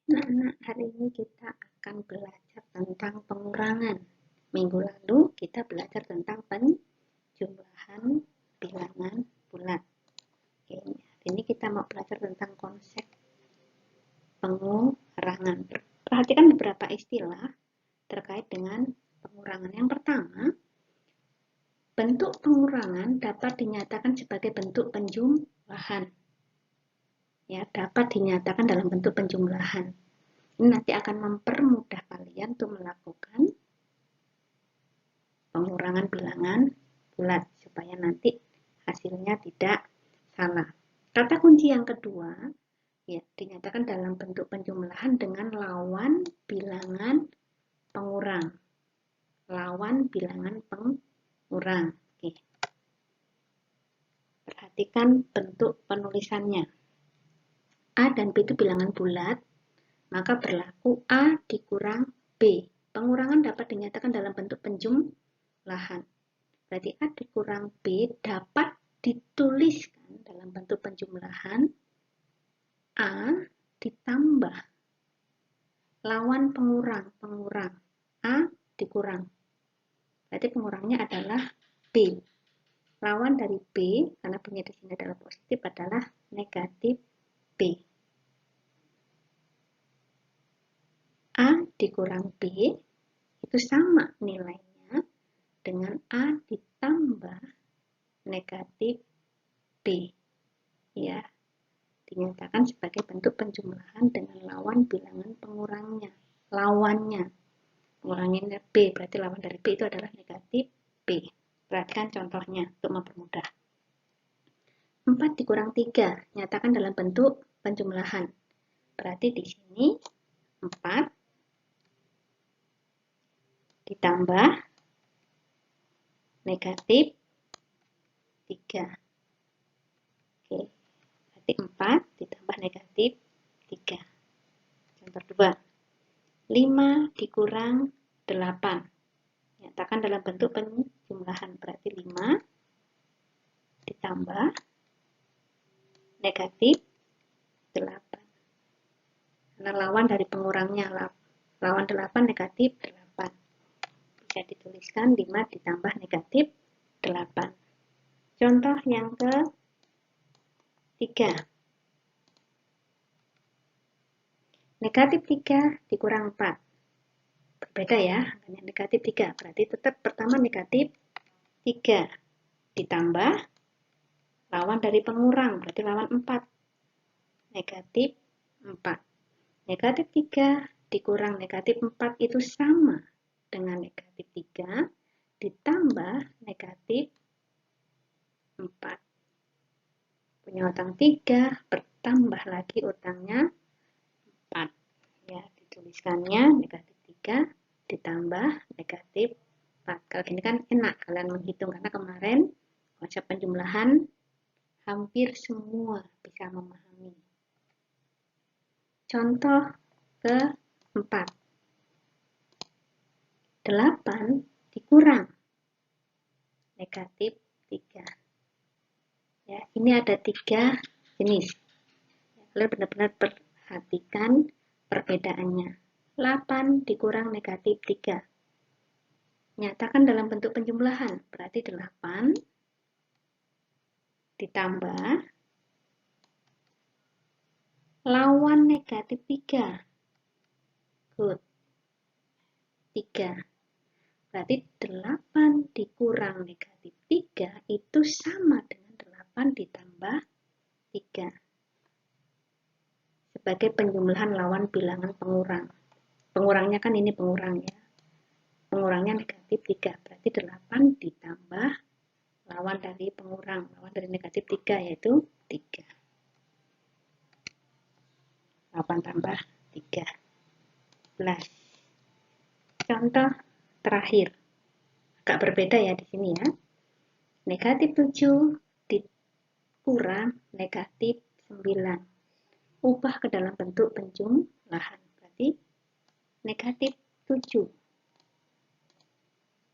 Anak-anak, hari ini kita akan belajar tentang pengurangan. Minggu lalu kita belajar tentang penjumlahan bilangan bulat. Oke, hari ini kita mau belajar tentang konsep pengurangan. Perhatikan beberapa istilah terkait dengan pengurangan. Yang pertama, bentuk pengurangan dapat dinyatakan sebagai bentuk penjumlahan. Ya, dapat dinyatakan dalam bentuk penjumlahan. Ini nanti akan mempermudah kalian untuk melakukan pengurangan bilangan bulat supaya nanti hasilnya tidak salah. Kata kunci yang kedua, ya, dinyatakan dalam bentuk penjumlahan dengan lawan bilangan pengurang. Lawan bilangan pengurang. Oke. Perhatikan bentuk penulisannya. A dan B itu bilangan bulat, maka berlaku A dikurang B. Pengurangan dapat dinyatakan dalam bentuk penjumlahan. Berarti A dikurang B dapat dituliskan dalam bentuk penjumlahan A ditambah lawan pengurang A dikurang. Berarti pengurangnya adalah B. Lawan dari B, karena punya di sini adalah positif, adalah negatif B. A dikurang B itu sama nilainya dengan A ditambah negatif B. Ya, dinyatakan sebagai bentuk penjumlahan dengan lawan bilangan pengurangnya. Lawannya. Pengurangnya B, berarti lawan dari B itu adalah negatif B. Perhatikan contohnya untuk mempermudah. 4 dikurang 3, nyatakan dalam bentuk penjumlahan. Berarti di sini 4 ditambah negatif 3. Oke, berarti 4 ditambah negatif 3. Contoh 2. 5 dikurang 8. Nyatakan dalam bentuk penjumlahan. Berarti 5 ditambah negatif 8. Karena lawan dari pengurangnya, lawan 8 negatif 8. Bisa dituliskan 5 ditambah negatif 8. Contoh yang ke-3. Negatif 3 dikurang 4. Berbeda ya, angkanya negatif 3. Berarti tetap pertama negatif 3. Ditambah lawan dari pengurang, berarti lawan 4. Negatif 4. Negatif 3 dikurang negatif 4 itu sama dengan negatif 3 ditambah negatif 4. Punya utang 3, bertambah lagi utangnya 4. Ya, dituliskannya negatif 3 ditambah negatif 4. Kalau gini kan enak kalian menghitung, karena kemarin konsep penjumlahan hampir semua bisa memahami. Contoh ke-4. 8 dikurang negatif 3. Ya, ini ada 3 jenis. Kalian benar-benar perhatikan perbedaannya. 8 dikurang negatif 3. Nyatakan dalam bentuk penjumlahan. Berarti 8 ditambah lawan negatif 3. Good. 3. Berarti 8 dikurang negatif 3 itu sama dengan 8 ditambah 3. Sebagai penjumlahan lawan bilangan pengurang. Pengurangnya kan ini pengurang ya. Pengurangnya negatif 3. Berarti 8 ditambah lawan dari pengurang. Lawan dari negatif 3 yaitu 3. 8 tambah 13. Contoh terakhir. Agak berbeda ya di sini ya. Negatif 7 dikurang negatif 9. Ubah ke dalam bentuk penjumlahan. Berarti negatif 7.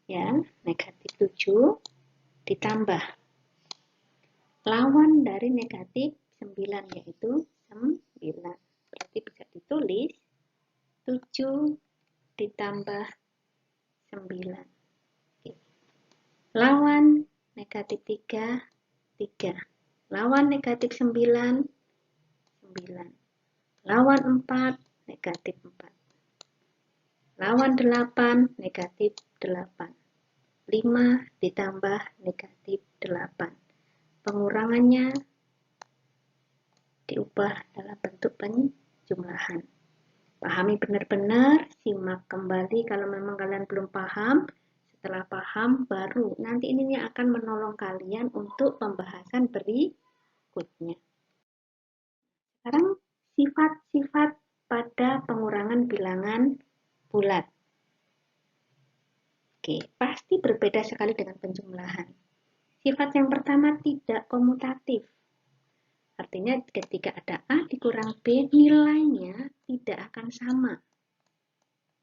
Ya, negatif 7 ditambah lawan dari negatif 9 yaitu 9. Berarti bisa ditulis 7 ditambah 9. Lawan negatif 3, 3. Lawan negatif 9, 9. Lawan 4, negatif 4. Lawan 8, negatif 8. 5 ditambah negatif 8. Pengurangannya diubah dalam bentuk penjumlahan. Pahami benar-benar, simak kembali kalau memang kalian belum paham. Setelah paham, baru nanti ini akan menolong kalian untuk pembahasan berikutnya. Sekarang sifat-sifat pada pengurangan bilangan bulat. Oke, pasti berbeda sekali dengan penjumlahan. Sifat yang pertama tidak komutatif. Artinya ketika ada A dikurang B, nilainya tidak akan sama.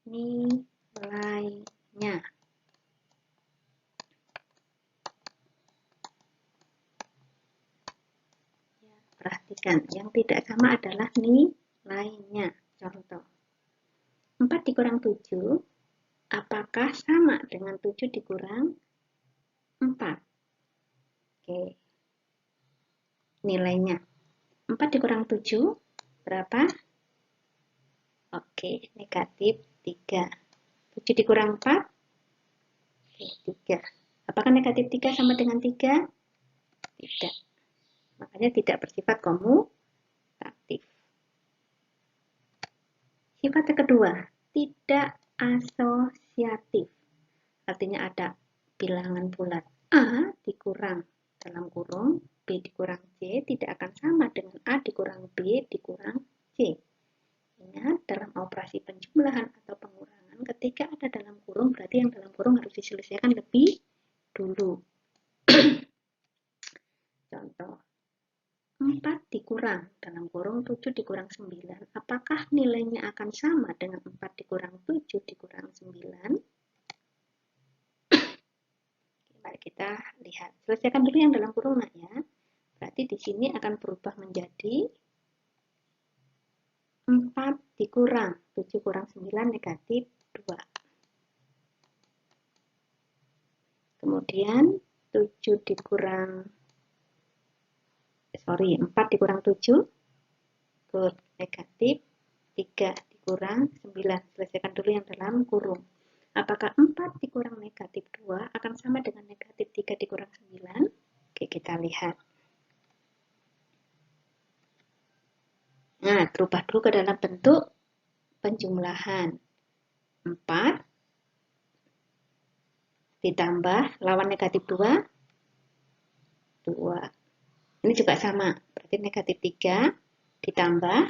Nilainya. Perhatikan, yang tidak sama adalah nilainya. Contoh, 4 dikurang 7, apakah sama dengan 7 dikurang 4? Oke. Nilainya. 4 dikurang 7, berapa? Oke, negatif 3. 7 dikurang 4, oke, 3. Apakah negatif 3 sama dengan 3? Tidak. Makanya tidak bersifat komutatif. Sifat yang kedua, tidak asosiatif. Artinya ada bilangan bulat A dikurang dalam kurung B dikurang C tidak akan sama dengan A dikurang B dikurang C. Ingat, dalam operasi penjumlahan atau pengurangan, ketika ada dalam kurung, berarti yang dalam kurung harus diselesaikan lebih dulu. Contoh, 4 dikurang dalam kurung 7 dikurang 9. Apakah nilainya akan sama dengan 4 dikurang 7 dikurang 9? Mari kita lihat. Selesaikan dulu yang dalam kurung ya. Berarti di sini akan berubah menjadi 4 dikurang 7 kurang 9 negatif 2. Kemudian 4 dikurang 7 negatif 3 dikurang 9. Selesaikan dulu yang dalam kurung. Apakah 4 dikurang negatif 2 akan sama dengan negatif 3 dikurang 9? Oke, kita lihat. Nah, berubah dulu ke dalam bentuk penjumlahan. 4 ditambah lawan negatif 2, 2. Ini juga sama, berarti negatif 3 ditambah,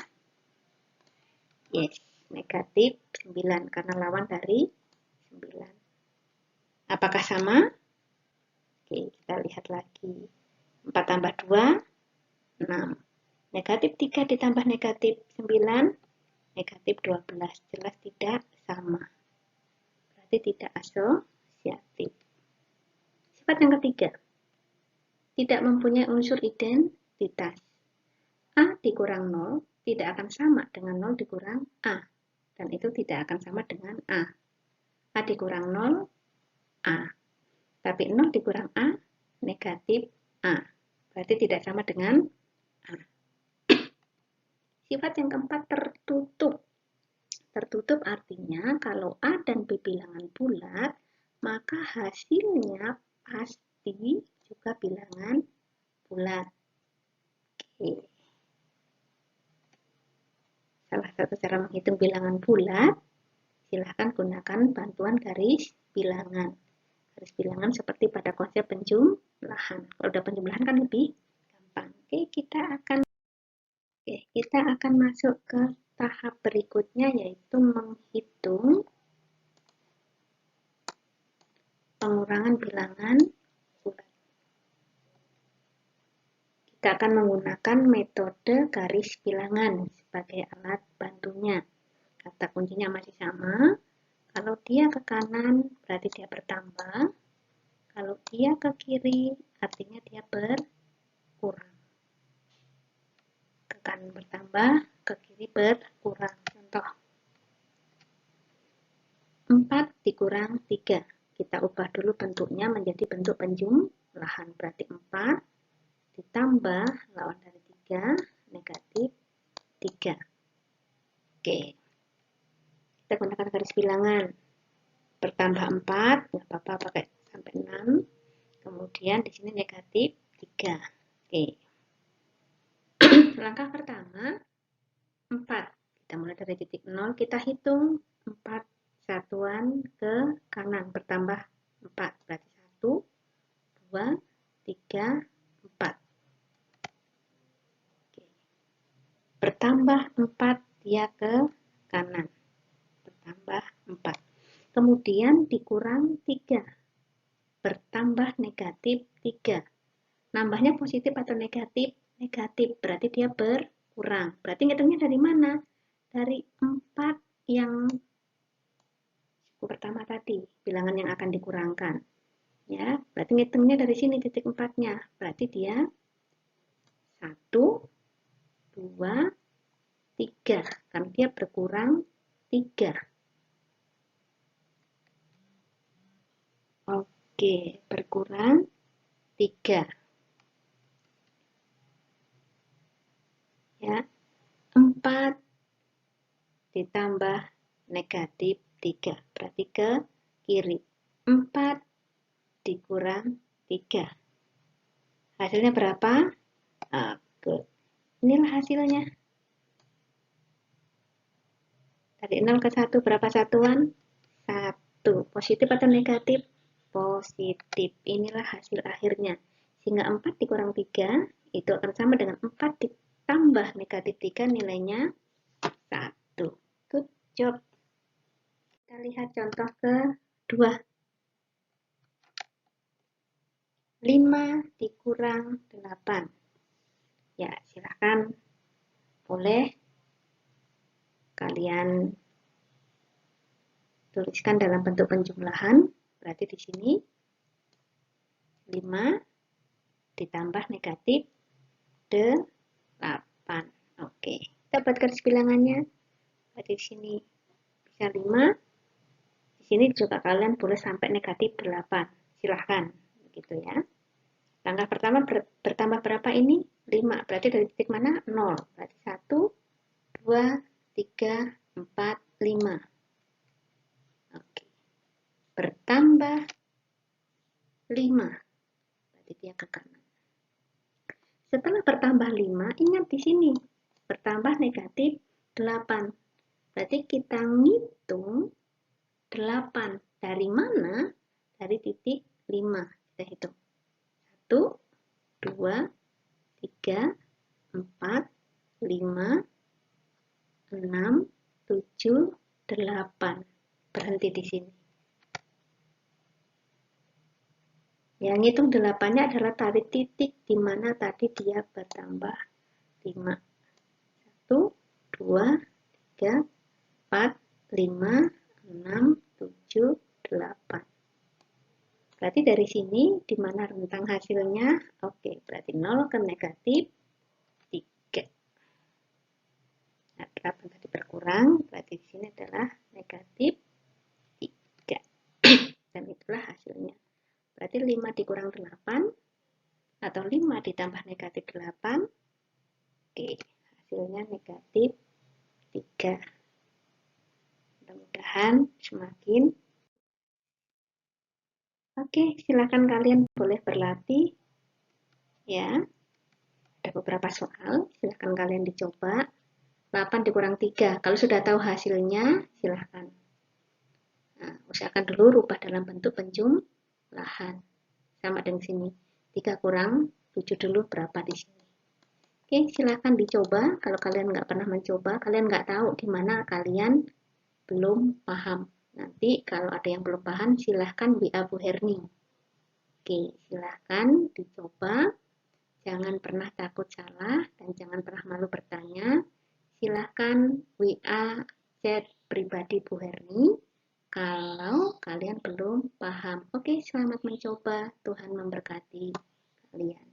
negatif 9, karena lawan dari 9. Apakah sama? Oke, kita lihat lagi. 4 tambah 2, 6. Negatif 3 ditambah negatif 9, negatif 12. Jelas tidak sama. Berarti tidak asosiatif. Sifat yang ketiga, tidak mempunyai unsur identitas. A dikurang 0 tidak akan sama dengan 0 dikurang A. Dan itu tidak akan sama dengan A. A dikurang 0, A. Tapi 0 dikurang A, negatif A. Berarti tidak sama dengan A. Sifat yang keempat, tertutup. Tertutup artinya kalau A dan B bilangan bulat, maka hasilnya pasti juga bilangan bulat. Oke. Salah satu cara menghitung bilangan bulat, silahkan gunakan bantuan garis bilangan. Garis bilangan seperti pada konsep penjumlahan. Kalau udah penjumlahan kan lebih gampang. Oke, kita akan masuk ke tahap berikutnya, yaitu menghitung pengurangan bilangan bulat. Kita akan menggunakan metode garis bilangan sebagai alat bantunya. Kata kuncinya masih sama. Kalau dia ke kanan, berarti dia bertambah. Kalau dia ke kiri, artinya dia berkurang. Ke kanan bertambah, ke kiri berkurang. Contoh, 4 dikurang 3. Kita ubah dulu bentuknya menjadi bentuk penjumlahan. Berarti 4 ditambah lawan dari 3, negatif 3. Oke. Kita gunakan garis bilangan. Bertambah 4, nggak apa-apa pakai sampai 6. Kemudian di sini negatif 3. Oke. Langkah pertama, 4. Kita mulai dari titik 0, kita hitung 4 satuan ke kanan, bertambah 4. Berarti 1, 2, 3, 4. Oke. Bertambah 4, dia ke kanan. Bertambah 4. Kemudian dikurang 3. Bertambah negatif 3. Nambahnya positif atau negatif? Negatif, berarti dia berkurang. Berarti ngitungnya dari mana? Dari 4 yang pertama tadi, bilangan yang akan dikurangkan. Ya, berarti ngitungnya dari sini titik 4-nya. Berarti dia 1, 2, 3. Karena dia berkurang 3. Oke, berkurang 3. Ya, 4 ditambah negatif 3. Berarti ke kiri. 4 dikurang 3. Hasilnya berapa? Good. Inilah hasilnya. Dari 0 ke 1 berapa satuan? 1. Positif atau negatif? Positif. Inilah hasil akhirnya. Sehingga 4 dikurang 3 itu akan sama dengan 4 ditambah negatif 3, nilainya 1. Good job. Kita lihat contoh kedua. 5 dikurang 8. Ya, silahkan boleh kalian tuliskan dalam bentuk penjumlahan. Berarti di sini 5 ditambah negatif 8. Oke, kita buat garis bilangannya. Berarti di sini bisa 5. Di sini juga kalian boleh sampai negatif 8. Silahkan, begitu ya. Langkah pertama bertambah berapa ini? 5. Berarti dari titik mana? 0. Berarti 1, 2, 3, 4, 5. Oke. Bertambah 5. Berarti dia ke kanan. Setelah bertambah 5, ingat di sini. Bertambah negatif 8. Berarti kita ngitung 8. Dari mana? Dari titik 5. Kita hitung. 1, 2, 3, 4, 5, 6, 7, 8. Berhenti di sini. Yang ngitung 8-nya adalah dari titik di mana tadi dia bertambah 5. 1, 2, 3, 4, 5, 6, 7, 8. Berarti dari sini, di mana rentang hasilnya, oke, berarti 0 ke negatif 3. Nah, 8 tadi berkurang, berarti di sini adalah negatif 3. Dan itulah hasilnya. Berarti 5 dikurang 8, atau 5 ditambah negatif 8, oke, hasilnya negatif 3. Mudah-mudahan semakin. Oke, silakan kalian boleh berlatih. Ya, ada beberapa soal, silakan kalian dicoba. 8 dikurang 3, kalau sudah tahu hasilnya, silakan. Nah, usahakan dulu rubah dalam bentuk penjumlahan. Sama dengan sini, 3 kurang 7 dulu berapa di sini. Oke, silakan dicoba. Kalau kalian nggak pernah mencoba, kalian nggak tahu di mana kalian belum paham. Nanti kalau ada yang belum paham, silahkan WA Bu Herni. Oke, silahkan dicoba. Jangan pernah takut salah dan jangan pernah malu bertanya. Silahkan WA chat pribadi Bu Herni kalau kalian belum paham. Oke, selamat mencoba. Tuhan memberkati kalian.